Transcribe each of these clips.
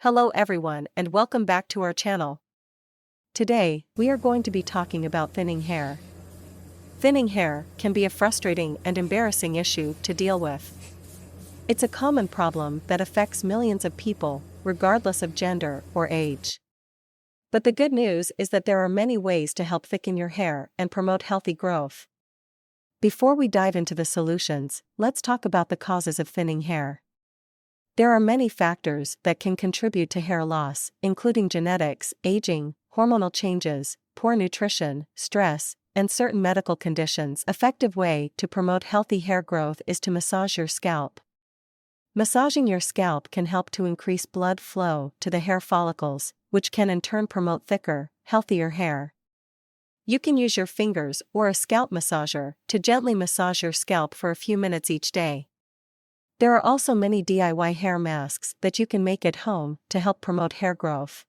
Hello everyone and welcome back to our channel. Today, we are going to be talking about thinning hair. Thinning hair can be a frustrating and embarrassing issue to deal with. It's a common problem that affects millions of people, regardless of gender or age. But the good news is that there are many ways to help thicken your hair and promote healthy growth. Before we dive into the solutions, let's talk about the causes of thinning hair. There are many factors that can contribute to hair loss, including genetics, aging, hormonal changes, poor nutrition, stress, and certain medical conditions. An effective way to promote healthy hair growth is to massage your scalp. Massaging your scalp can help to increase blood flow to the hair follicles, which can in turn promote thicker, healthier hair. You can use your fingers or a scalp massager to gently massage your scalp for a few minutes each day. There are also many DIY hair masks that you can make at home to help promote hair growth.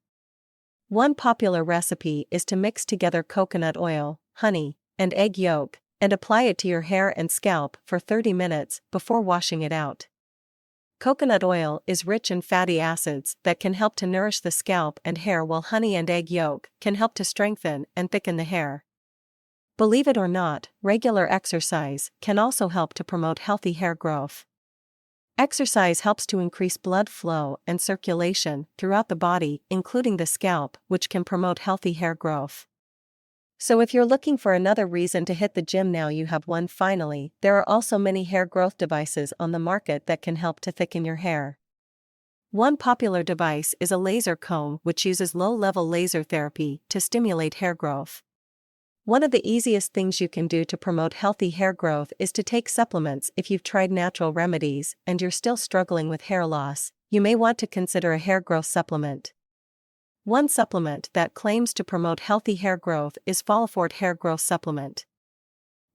One popular recipe is to mix together coconut oil, honey, and egg yolk, and apply it to your hair and scalp for 30 minutes before washing it out. Coconut oil is rich in fatty acids that can help to nourish the scalp and hair, while honey and egg yolk can help to strengthen and thicken the hair. Believe it or not, regular exercise can also help to promote healthy hair growth. Exercise helps to increase blood flow and circulation throughout the body, including the scalp, which can promote healthy hair growth. So if you're looking for another reason to hit the gym, now you have one. Finally, there are also many hair growth devices on the market that can help to thicken your hair. One popular device is a laser comb, which uses low-level laser therapy to stimulate hair growth. One of the easiest things you can do to promote healthy hair growth is to take supplements. If you've tried natural remedies and you're still struggling with hair loss, you may want to consider a hair growth supplement. One supplement that claims to promote healthy hair growth is Folifort Hair Growth Supplement.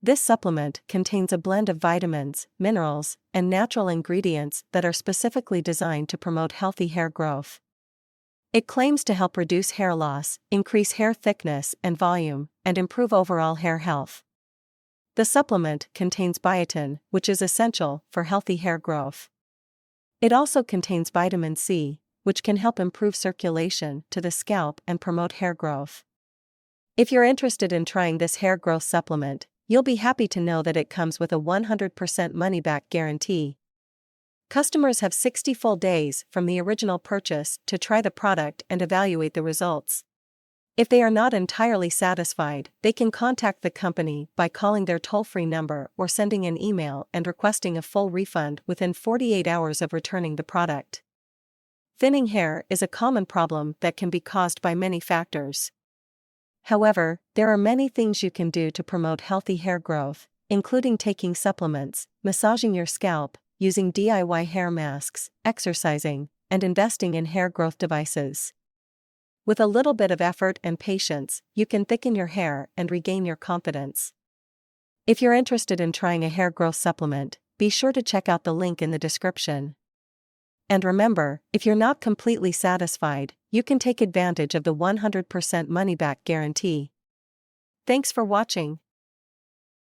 This supplement contains a blend of vitamins, minerals, and natural ingredients that are specifically designed to promote healthy hair growth. It claims to help reduce hair loss, increase hair thickness and volume, and improve overall hair health. The supplement contains biotin, which is essential for healthy hair growth. It also contains vitamin C, which can help improve circulation to the scalp and promote hair growth. If you're interested in trying this hair growth supplement, you'll be happy to know that it comes with a 100% money-back guarantee. Customers have 60 full days from the original purchase to try the product and evaluate the results. If they are not entirely satisfied, they can contact the company by calling their toll-free number or sending an email and requesting a full refund within 48 hours of returning the product. Thinning hair is a common problem that can be caused by many factors. However, there are many things you can do to promote healthy hair growth, including taking supplements, massaging your scalp, using DIY hair masks, exercising, and investing in hair growth devices. With a little bit of effort and patience, you can thicken your hair and regain your confidence. If you're interested in trying a hair growth supplement, be sure to check out the link in the description. And remember, if you're not completely satisfied, you can take advantage of the 100% money-back guarantee. Thanks for watching.